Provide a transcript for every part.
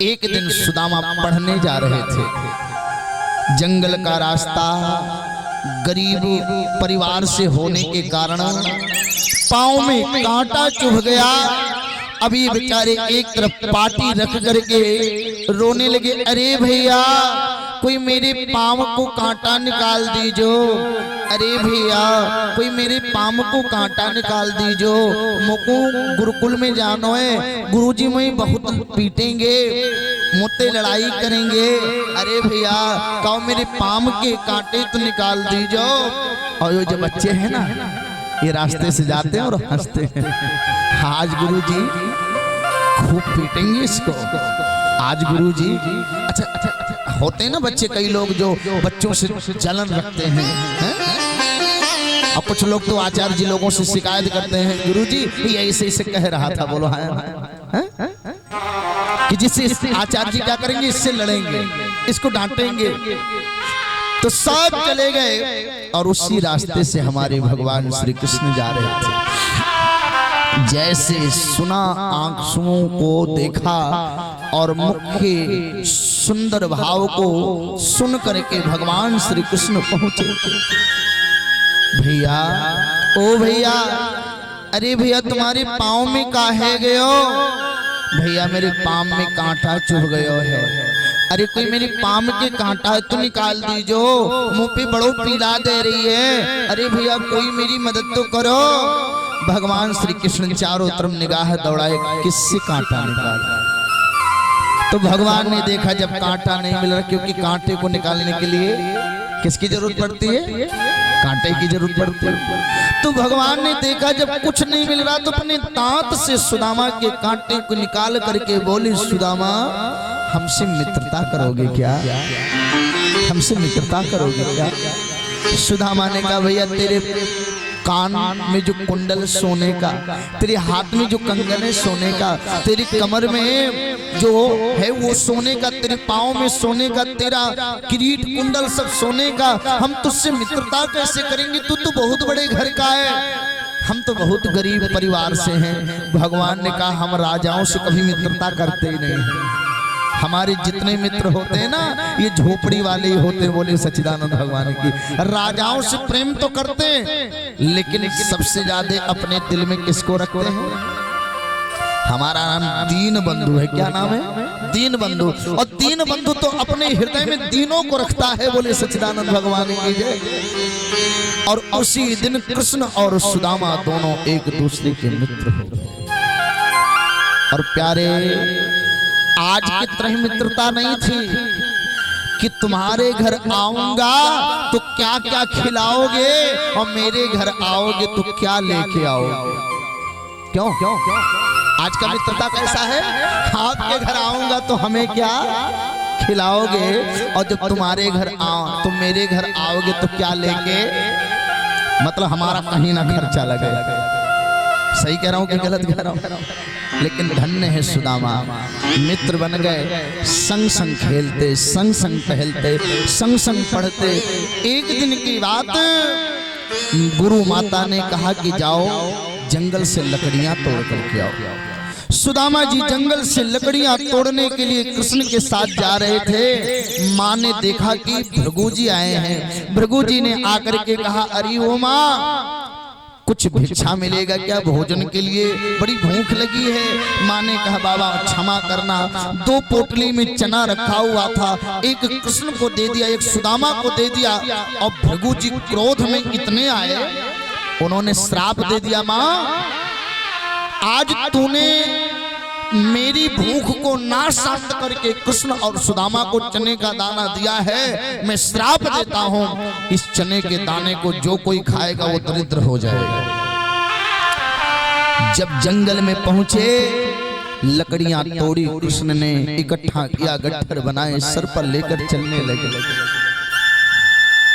एक दिन सुदामा पढ़ने जा रहे थे। जंगल का रास्ता, गरीब परिवार से होने के कारण पाँव में कांटा चुभ गया। अभी बेचारे एक तरफ पाटी रख करके रोने लगे, अरे भैया कोई मेरे पाँव को कांटा निकाल दीजो, अरे भैया कोई मेरे पाँव को कांटा निकाल दीजो, मुझको गुरुकुल में जानो है, गुरुजी मुझे बहुत पीटेंगे, मुझसे लड़ाई करेंगे, अरे भैया कहो मेरे पाँव के कांटे तो निकाल दीजो। और ये जो बच्चे हैं ना, ये रास्ते से जाते हैं और हंसते हैं, आज गुरुजी खूब पीटेंगे इसको, आज गुरुजी। अच्छा अच्छा अच्छा, होते हैं ना बच्चे, कई लोग जो बच्चों से जलन रखते हैं, और कुछ लोग तो आचार्य जी लोगों से शिकायत करते हैं, गुरुजी ये ऐसे ऐसे कह रहा था, बोलो हाँ कि जिससे आचार्य जी क्या करेंगे, इससे लड़ेंगे, इसको डांटेंगे। तो सब चले गए और उसी रास्ते से हमारे भगवान श्री कृष्ण जा रहे थे। जैसे सुना, आंखों को देखा और मुख के सुंदर भाव को सुन करके भगवान श्री कृष्ण पहुंचे। भैया ओ भैया, अरे भैया तुम्हारे पाँव में काहे गयो? भैया मेरे पाँव में कांटा चुभ गयो है। अरे कोई मेरे पाँव के कांटा तो निकाल दीजो, मुंह पे बड़ो पीला दे रही है, अरे भैया कोई मेरी मदद तो करो। भगवान श्री कृष्ण चारों तरफ निगाह दौड़ाए, किससे कांटा निकाला? तो भगवान ने देखा जब कांटा नहीं मिल रहा, क्योंकि कांटे को निकालने के लिए किसकी जरूरत पड़ती है? कांटे की जरूरत पड़ती है। तो भगवान ने देखा जब कुछ नहीं मिल रहा, तो अपने दांत से सुदामा के कांटे को निकाल करके बोली, सुदामा हमसे मित्रता करोगे क्या? हमसे मित्रता करोगे क्या? सुदामा ने कहा, भैया तेरे कान में जो कुंडल सोने का, तेरे हाथ में जो कंगन है सोने का, तेरी कमर में जो है वो सोने का, तेरे पाँव में सोने का, तेरा किरीट कुंडल सब सोने का, हम तुझसे मित्रता कैसे करेंगे? तू तो बहुत बड़े घर का है, हम तो बहुत गरीब परिवार से हैं। भगवान ने कहा, हम राजाओं से कभी मित्रता करते ही नहीं हैं, हमारे जितने मित्र होते हैं ना ये झोपड़ी वाले ही होते हैं। बोले सच्चिदानंद भगवान की, राजाओं से प्रेम तो करते हैं, लेकिन सबसे ज्यादा अपने दिल में किसको रखते हैं? हमारा नाम दीन बंधु है। क्या नाम है? दीन बंधु। और दीन बंधु तो अपने हृदय में दीनों को रखता है। बोले सच्चिदानंद भगवान की जय। और उसी दिन कृष्ण और सुदामा दोनों एक दूसरे के मित्र हो गए। और प्यारे, आज की तरह मित्रता नहीं थी कि तुम्हारे घर आऊंगा तो क्या क्या खिलाओगे और मेरे घर आओगे तो क्या लेके आओगे। क्यों क्यों क्यों आज का मित्रता कैसा है? आपके घर आऊंगा तो हमें क्या खिलाओगे, और जब तुम्हारे घर तुम मेरे घर आओगे तो क्या लेके, मतलब हमारा कहीं ना खर्चा लगेगा। सही कह रहा हूं कि गलत कह रहा हूं? लेकिन धन्य है सुदामा, मित्र बन गए, संग संग खेलते, संग संग टहलते, संग संग पढ़ते। एक दिन की बात, गुरु माता ने कहा कि जाओ जंगल से लकड़ियां तोड़ करके आओ। सुदामा जी जंगल से लकड़ियां तोड़ने के लिए कृष्ण के साथ जा रहे थे। माँ ने देखा कि भृगु जी आए हैं। भृगु जी ने आकर के कहा, अरे ओ माँ, कुछ भिक्षा मिलेगा क्या भोजन के लिए? बड़ी भूख लगी है। माँ ने कहा, बाबा क्षमा करना, 2 पोटली में चना रखा हुआ था, एक कृष्ण को दे दिया, एक सुदामा को दे दिया। और भृगु जी क्रोध में इतने आए, उन्होंने श्राप दे दिया, माँ आज तूने मेरी भूख को ना शांत करके कृष्ण और सुदामा को चने का दाना दिया है, मैं श्राप देता हूं, इस चने के दाने को जो कोई खाएगा वो दरिद्र हो जाएगा। जब जंगल में पहुंचे, लकड़ियां तोड़ी, कृष्ण ने इकट्ठा किया, गट्ठर बनाए, सर पर लेकर चलने लगे।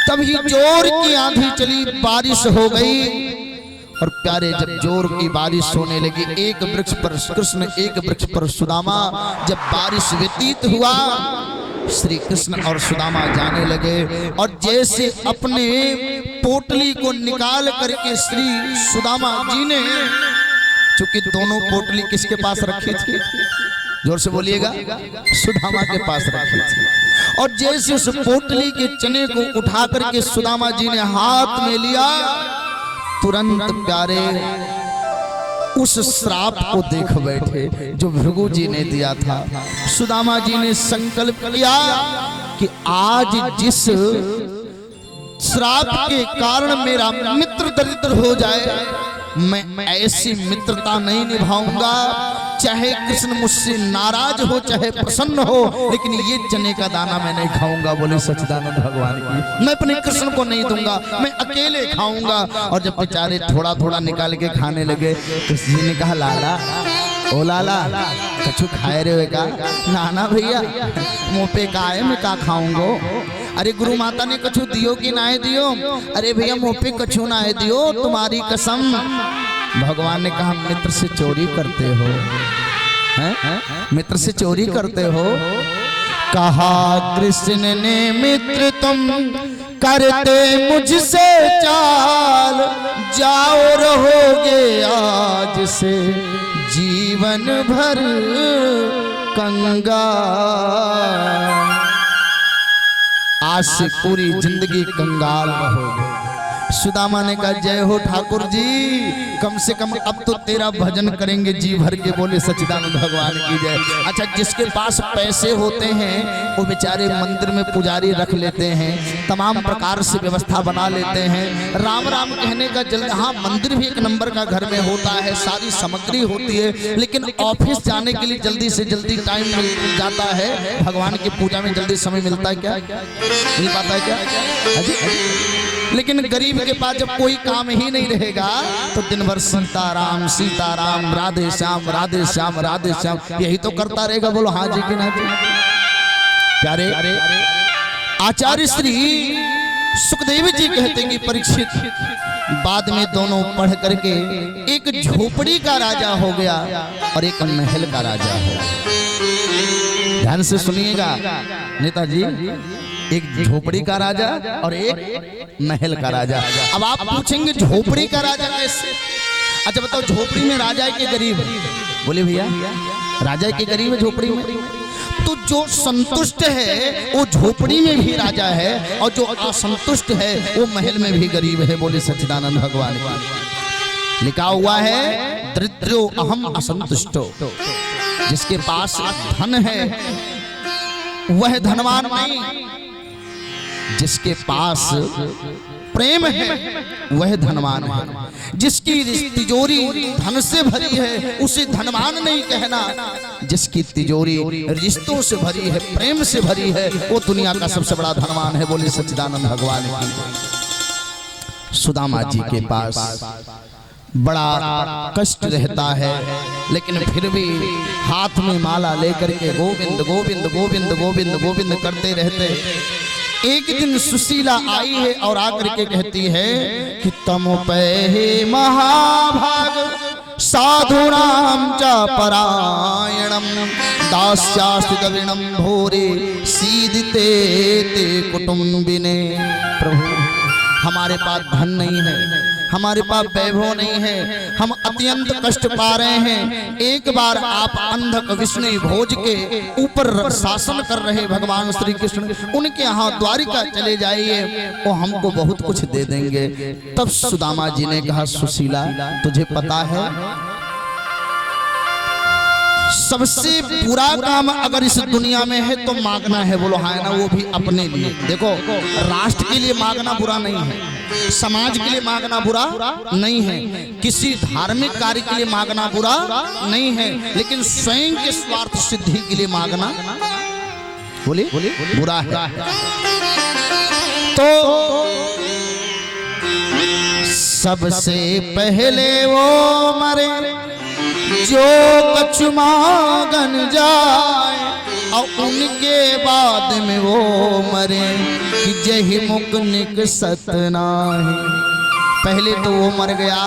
तभी जोर की आंधी चली, बारिश हो गई। और प्यारे, जब जोर की बारिश होने लगी, एक वृक्ष पर कृष्ण, एक वृक्ष पर सुदामा। जब बारिश व्यतीत हुआ, श्री कृष्ण और सुदामा जाने लगे। और जैसे अपने पोटली को निकाल करके श्री सुदामा जी ने, चूंकि दोनों पोटली किसके पास रखी थी? जोर से बोलिएगा, सुदामा के पास रखी थी। और जैसे उस पोटली के चने को उठा करके सुदामा जी ने हाथ में लिया, तुरंत प्यारे उस श्राप को देख बैठे जो भृगु जी ने दिया था। सुदामा जी ने संकल्प किया कि आज जिस श्राप के कारण मेरा मित्र दरिद्र हो जाए, मैं ऐसी मित्रता नहीं निभाऊंगा। चाहे कृष्ण मुझसे नाराज हो चाहे प्रसन्न हो, लेकिन ये चने का दाना मैं नहीं खाऊंगा। बोले सच्चिदानंद भगवान की, मैं अपने कृष्ण को नहीं दूंगा, मैं अकेले खाऊंगा। और जब बेचारे थोड़ा थोड़ा निकाल के खाने लगे, कृष्ण जी ने कहा लाला, ओ लाला कछु खाए रे का? नाना भैया मुँह पे का है, मैं का खाऊंगो। अरे गुरु माता ने कछु दियो कि ना दियो? अरे भैया मुँह पे कछु ना दियो, तुम्हारी कसम। भगवान ने कहा मित्र से चोरी करते हो, हैं? मित्र से चोरी करते हो। कहा कृष्ण ने मित्र तुम करते मुझसे चाल, जाओ रहोगे आज से जीवन भर कंगाल। आज से पूरी जिंदगी कंगाल रहोगे। सुदामा ने कहा जय हो ठाकुर जी, कम से कम अब तो तेरा भजन करेंगे जी भर के। बोले सच्चिदानंद भगवान की जय। अच्छा, जिसके पास पैसे होते हैं वो बेचारे मंदिर में पुजारी रख लेते हैं, तमाम प्रकार से व्यवस्था बना लेते हैं। राम राम कहने का जल्द, हाँ मंदिर भी एक नंबर का घर में होता है, सारी सामग्री होती है, लेकिन ऑफिस जाने के लिए जल्दी से जल्दी टाइम मिल जाता है। भगवान की पूजा में जल्दी समय मिलता है क्या? मिल पाता है क्या? लेकिन गरीब के पास जब कोई काम ही नहीं रहेगा तो दिन भर सीताराम सीताराम, राधे श्याम राधे श्याम राधे श्याम, यही तो करता रहेगा। बोलो हाँ जी कि ना जी? प्यारे आचार्य श्री सुखदेव जी कहते हैं कि परीक्षित बाद में दोनों पढ़ करके एक झोपड़ी का राजा हो गया और एक महल का राजा हो। ध्यान से सुनिएगा नेताजी, एक झोपड़ी का राजा और एक महल का राजा। अब आप पूछेंगे झोपड़ी का राजा कैसे? अच्छा बताओ, झोपड़ी में राजा है कि गरीब है? बोले भैया राजा के गरीब है झोपड़ी में। तो जो संतुष्ट है वो झोपड़ी में भी राजा है, और जो असंतुष्ट है वो महल में भी गरीब है। बोले सच्चिदानंद भगवान की। लिखा हुआ है दरिद्रो अहम असंतुष्टो। जिसके पास धन है वह धनवान नहीं, जिसके पास प्रेम है वह धनवान है। जिसकी तिजोरी धन से भरी है उसे धनवान नहीं कहना, जिसकी तिजोरी रिश्तों से भरी है, प्रेम से भरी है, वो दुनिया का सबसे बड़ा धनवान है। बोले सच्चिदानंद भगवान की। सुदामा जी के पास बड़ा कष्ट रहता है, लेकिन फिर भी हाथ में माला लेकर के गोविंद गोविंद गोविंद गोविंद गोविंद करते रहते। एक दिन सुशीला आई है और आकर के कहती है कि तम पहे महाभाग साधुनाम च परायणम दास्यास्ति दविणम भोरे सीदते ते कुटुंबिने। प्रभु हमारे पास धन नहीं है, हमारे पास वैभव नहीं है, हम अत्यंत कष्ट पा रहे हैं। एक बार आप अंधक विष्णु भोज के ऊपर शासन कर रहे भगवान श्री कृष्ण, उनके यहाँ द्वारिका चले जाइए, वो हमको बहुत कुछ दे देंगे। तब सुदामा जी ने कहा सुशीला तुझे पता है सबसे बुरा काम अगर इस दुनिया में है तो मांगना है। बोलो हाँ ना, वो भी अपने लिए। देखो राष्ट्र के लिए मांगना बुरा नहीं है, समाज के लिए मांगना बुरा नहीं है, किसी धार्मिक कार्य के लिए मांगना बुरा नहीं है, लेकिन स्वयं के स्वार्थ सिद्धि के लिए मांगना बोले बुरा है। तो सबसे पहले वो मरे जो कछु मांगन जाए, और उनके बाद में वो मरे कि जहि मुख निकसत नाही। पहले तो वो मर गया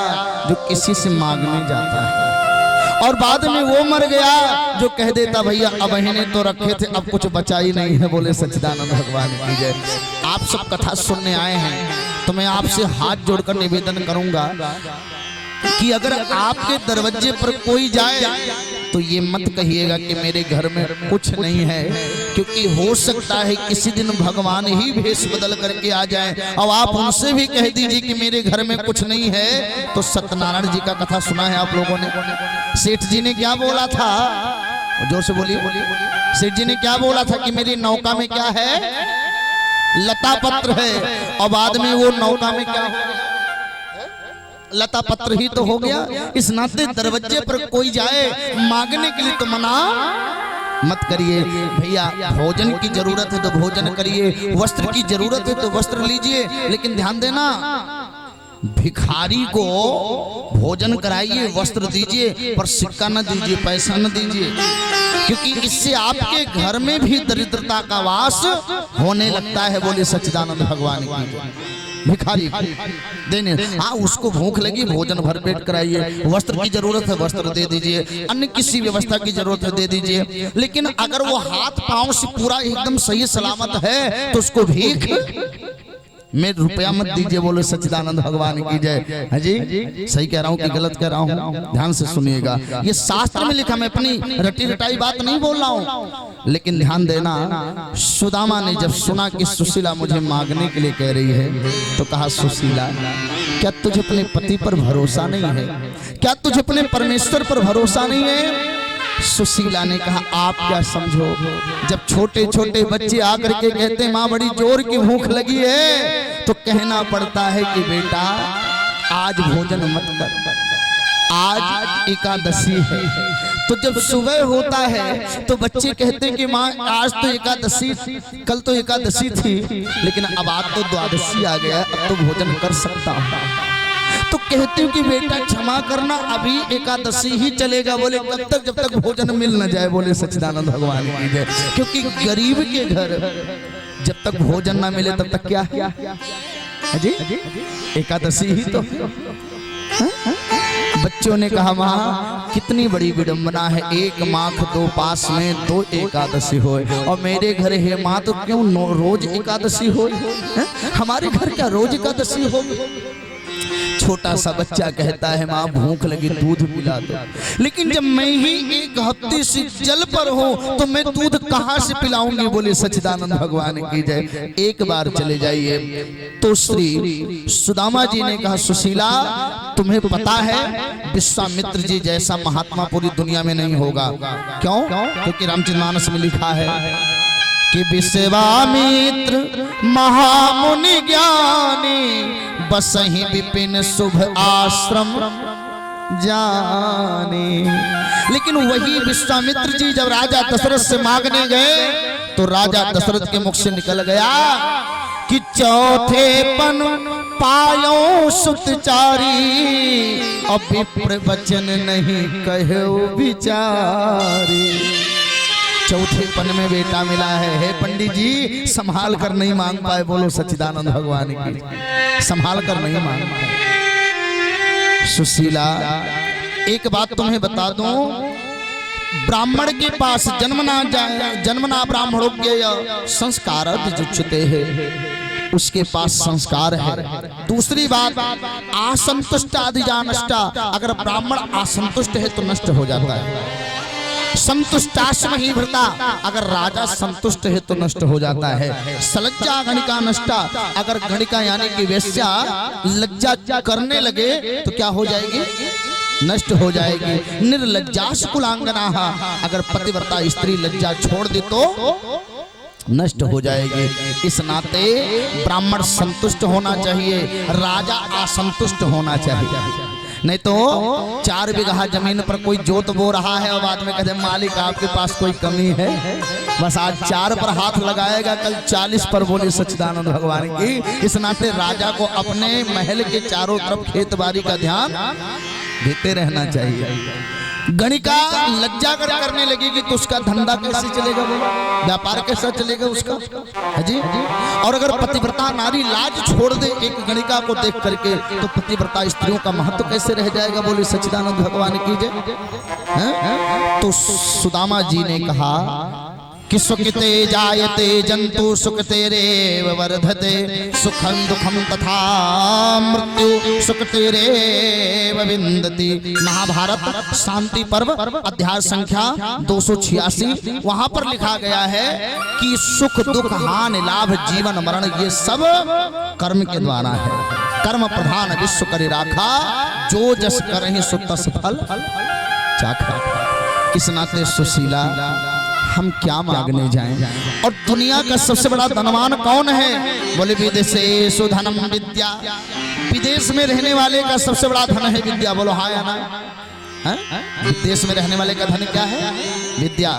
जो किसी से मांगने जाता है, और बाद में वो मर गया जो कह देता भैया अब इन्हें तो रखे थे अब कुछ बचा ही नहीं है। बोले सच्चिदानंद भगवान की जय। आप सब कथा सुनने आए हैं तो मैं आपसे हाथ जोड़कर निवेदन करूंगा, कि अगर आपके दरवाजे पर कोई जाए तो ये मत कहिएगा कि मेरे घर में कुछ नहीं है, क्योंकि हो सकता है किसी दिन भगवान ही भेष बदल करके आ जाए। और आप उनसे भी कह दीजिए कि मेरे घर में कुछ नहीं है। तो सत्यनारायण जी का कथा सुना है आप लोगों ने? सेठ जी ने क्या बोला था? जोर से बोलिए। सेठ जी ने क्या बोला था कि मेरी नौका में क्या है? लता पत्र है। और बाद में वो नौका में क्या है? लता पत्र ही तो हो गया। इस नाते दरवाजे पर कोई जाए मांगने के लिए तो मना मत करिए। भैया भोजन की जरूरत है तो भोजन करिए, वस्त्र की जरूरत है तो वस्त्र लीजिए, लेकिन ध्यान देना भिखारी को भोजन कराइए, वस्त्र दीजिए, पर सिक्का न दीजिए, पैसा न दीजिए, क्योंकि इससे आपके घर में भी दरिद्रता का वास होने लगता है। बोले सच्चिदानंद भगवान की। भिखारी देने, हाँ उसको भूख लगी भोजन भर पेट कराइए, वस्त्र की जरूरत है वस्त्र दे दीजिए, अन्य किसी व्यवस्था की जरूरत है दे दीजिए, लेकिन अगर वो हाथ पांव से पूरा एकदम सही सलामत है तो उसको भीख में रुपया मत दीजिए। बोलो सच्चिदानंद भगवान की जय। हाँ जी, सही कह रहा हूँ कि गलत कह रहा हूँ? ध्यान से सुनिएगा, ये शास्त्र में लिखा, मैं अपनी रटी रटाई बात नहीं बोल रहा हूँ। लेकिन ध्यान देना, सुदामा ने जब सुना कि सुशीला मुझे मांगने के लिए कह रही है तो कहा, सुशीला क्या तुझे अपने पति पर भरोसा नहीं है? क्या तुझे अपने परमेश्वर पर भरोसा नहीं है? सुशीला ने कहा, आप क्या समझो, जब छोटे छोटे बच्चे आकर के कहते हैं माँ बड़ी जोर की भूख लगी है, तो कहना पड़ता है कि बेटा आज भोजन मत कर, आज एकादशी है। तो जब सुबह होता है तो बच्चे कहते हैं कि माँ आज तो एकादशी, कल तो एकादशी थी, लेकिन अब आज तो द्वादशी आ गया, अब तो भोजन कर सकता हूँ। तो कहती हूँ कि बेटा क्षमा करना, अभी एकादशी ही चलेगा। बोले कब तक? जब तक भोजन मिल न जाए। बोले सच्चिदानंद भगवान की जय। क्योंकि गरीब के घर जब तक भोजन ना मिले तब तक क्या है जी? एकादशी ही तो। बच्चों ने कहा, माँ कितनी बड़ी विडंबना है, एक माख दो पास में दो एकादशी होए, और मेरे घर है माँ तो क्यों रोज एकादशी हो? हमारे घर क्या रोज एकादशी हो? छोटा सा बच्चा कहता है माँ भूख लगी दूध पिला दो, लेकिन जब मैं ही एक हफ्ते से जल पर हूँ तो मैं दूध कहाँ से पिलाऊंगी? बोले सच्चिदानंद भगवान की जय। एक बार चले जाइए। तो श्री सुदामा जी ने कहा, सुशीला तुम्हें पता है विश्वामित्र जी जैसा महात्मा पूरी दुनिया में नहीं होगा। क्यों? क्योंकि रामचरितमानस में लिखा है कि विश्वामित्र महामुनि ज्ञानी बसहि विपिन शुभ आश्रम जाने। लेकिन वही विश्वामित्र जी जब राजा दशरथ से मांगने गए तो राजा दशरथ के मुख से निकल गया कि चौथे पन पायो सुतचारी, अब विप्र वचन नहीं कहो विचारी। चौथे पन में बेटा मिला है। हे पंडित जी संभाल कर नहीं मांग पाए। बोलो सच्चिदानंद भगवान की। संभाल कर नहीं मांग पाए। सुशीला एक बात तुम्हें बता दूं, ब्राह्मण के पास जन्मना ब्राह्मणों के संस्कार जुचते हैं, उसके पास संस्कार है। दूसरी बात असंतुष्ट आदि जानष्टा, अगर ब्राह्मण असंतुष्ट है तो नष्ट हो जाता है। संतुष्टाश्म ही भृता, अगर राजा संतुष्ट है तो नष्ट हो जाता है। सलज्जा गणिका नष्टा, अगर गणिका यानी कि वेश्या लज्जा करने लगे तो क्या हो जाएगी? नष्ट हो जाएगी। निर्लज्जाश कुलांगना, अगर पतिव्रता स्त्री लज्जा छोड़ दे तो नष्ट हो जाएगी। इस नाते ब्राह्मण संतुष्ट होना चाहिए, राजा असंतुष्ट होना चाहिए। नहीं तो 4 बीघा जमीन पर कोई जोत बो रहा है और बाद में कहते मालिक आपके पास कोई कमी है, बस आज 4 पर हाथ लगाएगा कल 40 पर। बोले सच्चिदानंद भगवान की। इस नाते राजा को अपने महल के चारों तरफ खेत बाड़ी का ध्यान देते रहना चाहिए। गणिका लज्जा करने लगेगी तो उसका धंधा कैसे चलेगा? व्यापार कैसा चलेगा उसका? जी। और अगर पतिव्रता नारी लाज छोड़ दे एक गणिका को देख करके तो पतिव्रता स्त्रियों का महत्व कैसे रह जाएगा? बोले सच्चिदानंद भगवान की जय। तो सुदामा जी ने कहा कि सुखते जायते जंतु सुखते रेव वर्धते सुखम दुखम तथा मृत्यु सुखते रेव विंदति। महाभारत शांति पर्व अध्याय संख्या 286 वहां पर लिखा गया है कि सुख दुख हानि लाभ जीवन मरण ये सब कर्म के द्वारा है। कर्म प्रधान विश्व करि राखा जो जस करहि सो तस फल चाखा। इस नाते सुशीला हम क्या मांगने जाएं? और दुनिया का सबसे बड़ा धनवान कौन है? बोले विदेशेषु धनम विद्या। विदेश में रहने वाले का सबसे बड़ा धन है विद्या। बोलो हाँ या ना? विदेश में रहने वाले का धन क्या है? विद्या।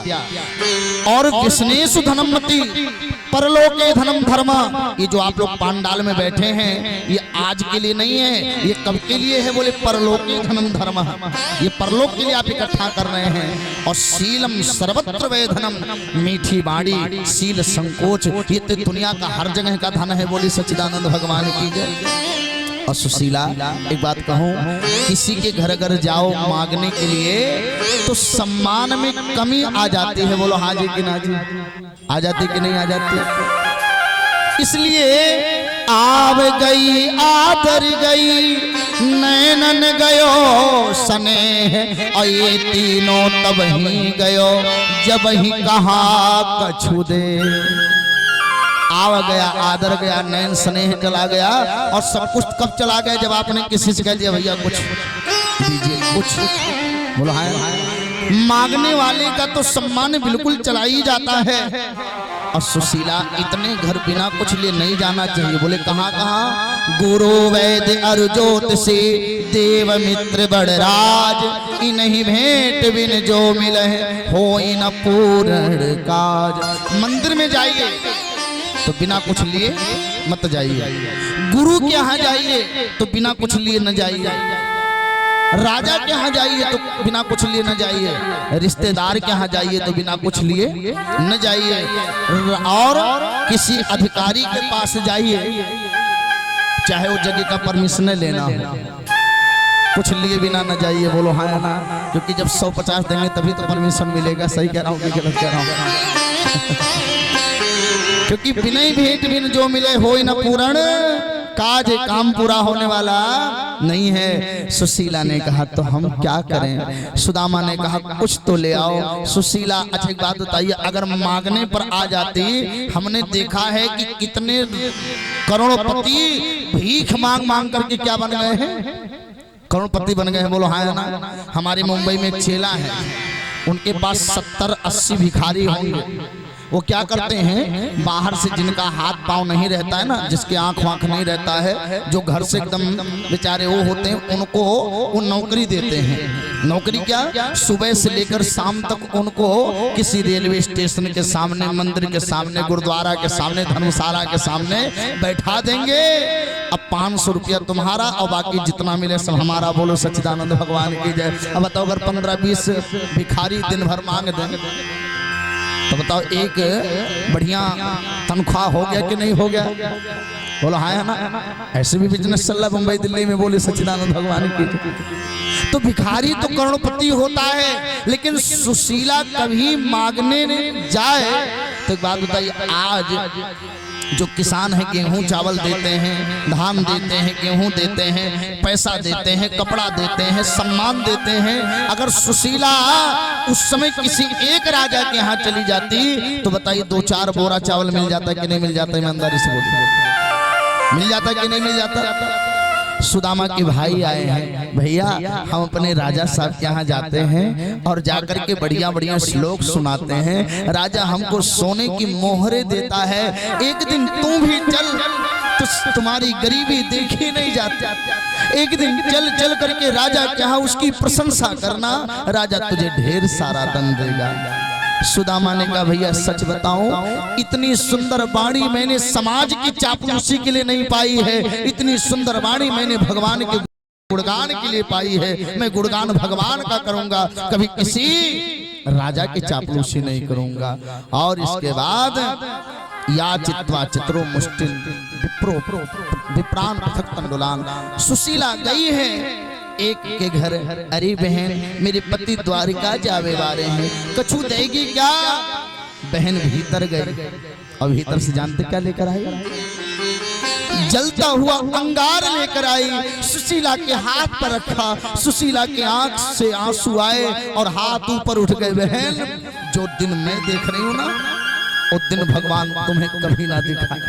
और विष्णेषु धनम मति परलोके धनम धर्म। ये जो आप लोग पांडाल में बैठे हैं ये आज के लिए नहीं है, ये कब के लिए है? बोले परलोके धनम धर्म। ये परलोक के लिए आप इकट्ठा कर रहे हैं। और शीलम सर्वत्र वै धनम, मीठी बाड़ी शील संकोच ये तो दुनिया का हर जगह का धन है। बोली सच्चिदानंद भगवान की जय। और सुशीला एक बात कहूं, किसी के घर घर जाओ मांगने के लिए तो सम्मान में कमी आ जाती है। बोलो हाँ जी कि ना जी? आ जाती कि नहीं आ जाती? इसलिए आव गई आदर गई नैनन गयो स्नेह और ये तीनों तब ही गयो जब ही कहा कछु दे। आव गया आदर गया नैन स्नेह चला गया और सब कुछ कब चला गया? जब आपने किसी से कह दिया भैया कुछ दीजिए कुछ। बोलो हाँ। मांगने वाले का तो सम्मान बिल्कुल चला ही जाता है। और सुशीला इतने घर बिना कुछ लिए नहीं जाना चाहिए। बोले कहाँ कहाँ? गुरु वैद्य अर्जोत से देव मित्र बड़राज इन्हीं भेंट बिन जो मिले हो न पूर्ण काज। मंदिर में जाइए तो बिना कुछ लिए मत जाइए। गुरु के यहाँ जाइए तो बिना कुछ लिए न जाइए। राजा के यहाँ जाइए तो बिना कुछ लिए न जाइए। रिश्तेदार के यहाँ जाइए तो बिना कुछ लिए न जाइए। और किसी अधिकारी के पास जाइए चाहे वो जगह का परमिशन लेना हो, कुछ लिए बिना न जाइए। बोलो हाँ ना? क्योंकि जब 150 देंगे तभी तो परमिशन मिलेगा। सही कह रहा हूँ कि गलत कह रहा हूँ? क्योंकि बिना ही भेंट बिन जो मिले हो न पूर्ण काज, काम पूरा होने वाला नहीं है। सुशीला ने कहा तो हम क्या करें? सुदामा ने कहा कुछ तो ले आओ। सुशीला अच्छी बात बताइए, अगर मांगने पर आ जाती, हमने देखा है कि कितने करोड़पति भीख मांग मांग करके क्या बन गए हैं? करोड़पति बन गए हैं। बोलो हाँ ना? हमारे मुंबई में एक चेला है, उनके पास 70-80 भिखारी होंगे। वो क्या करते हैं, बाहर से जिनका हाथ पांव नहीं रहता है ना, जिसके आंख वाँख नहीं रहता है, जो घर से एकदम बेचारे वो होते हैं, उनको वो नौकरी देते हैं। नौकरी क्या? सुबह से लेकर शाम तक उनको किसी रेलवे स्टेशन के सामने, मंदिर के सामने, गुरुद्वारा के सामने, धर्मशाला के सामने बैठा देंगे। अब 500 रुपया तुम्हारा और बाकी जितना मिले सब हमारा। बोलो सच्चिदानंद भगवान की जय। अब बताओ अगर 15-20 भिखारी दिन भर मांग देंगे तो बताओ एक बढ़िया तनख्वाह हो गया कि नहीं हो गया? बोलो हाँ है ना? ऐसे भी बिजनेस चल रहा मुंबई दिल्ली में। बोले सच्चिदानंद भगवान की। तो भिखारी तो करोड़पति होता है, लेकिन सुशीला कभी मांगने जाए तो एक बात बताइए, आज जो किसान है गेहूं चावल देते हैं, धान देते हैं, गेहूं देते हैं, पैसा देते हैं, कपड़ा देते हैं, सम्मान देते हैं। अगर सुशीला उस समय किसी एक राजा के यहाँ चली जाती तो बताइए 2-4 बोरा चावल मिल जाता कि नहीं मिल जाता? ईमानदारी से बोलिए, मिल जाता कि नहीं मिल जाता? सुदामा के भाई आए हैं, भैया हम अपने राजा साहब के यहाँ जाते हैं और जाकर के बढ़िया बढ़िया श्लोक सुनाते हैं। राजा हमको सोने की मोहरे देता है, एक दिन तू भी चल तो तुम्हारी गरीबी देखी नहीं जाती। एक दिन चल चल करके राजा के यहाँ उसकी प्रशंसा करना, राजा तुझे ढेर सारा धन देगा। सुदामा ने कहा भैया सच बताऊं, इतनी सुंदर वाणी मैंने समाज की चापलूसी के लिए नहीं पाई है, इतनी सुंदर वाणी मैंने भगवान के गुणगान के लिए पाई है। मैं गुणगान भगवान का करूंगा, कभी किसी राजा की चापलूसी नहीं करूंगा। और इसके बाद या चित्वा चित्रो मुष्टिन विप्रो विप्रान पृथक तंडुलान। सुशीला गई है एक के घर, अरे बहन मेरे पति द्वारिका जावे वाले हैं, कछु देगी क्या? बहन भीतर गई और भीतर से जानते क्या लेकर आई? जलता हुआ अंगार लेकर आई। सुशीला के हाथ पर रखा। सुशीला के आंख से आंसू आए और हाथ ऊपर उठ गए। बहन, जो दिन मैं देख रही हूं ना, वो दिन भगवान तुम्हें कभी ना दिखाए।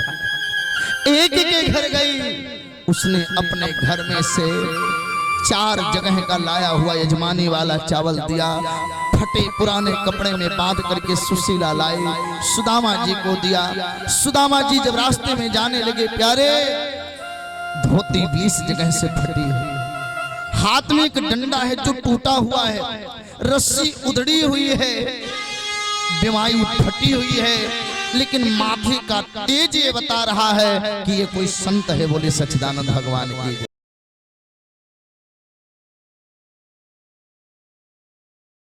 एक के घर गई, उसने अपने घर में से 4 जगह का लाया हुआ यजमानी वाला चावल दिया। फटे पुराने कपड़े में बांध करके सुशीला लाई, सुदामा जी को दिया। सुदामा जी जब रास्ते में जाने लगे, प्यारे, धोती 20 जगह से फटी है, हाथ में एक डंडा है जो टूटा हुआ है, रस्सी उधड़ी हुई है, बीमारी फटी हुई है, लेकिन माथे का तेज ये बता रहा है कि ये कोई संत है। बोले सच्चिदानंद भगवान की।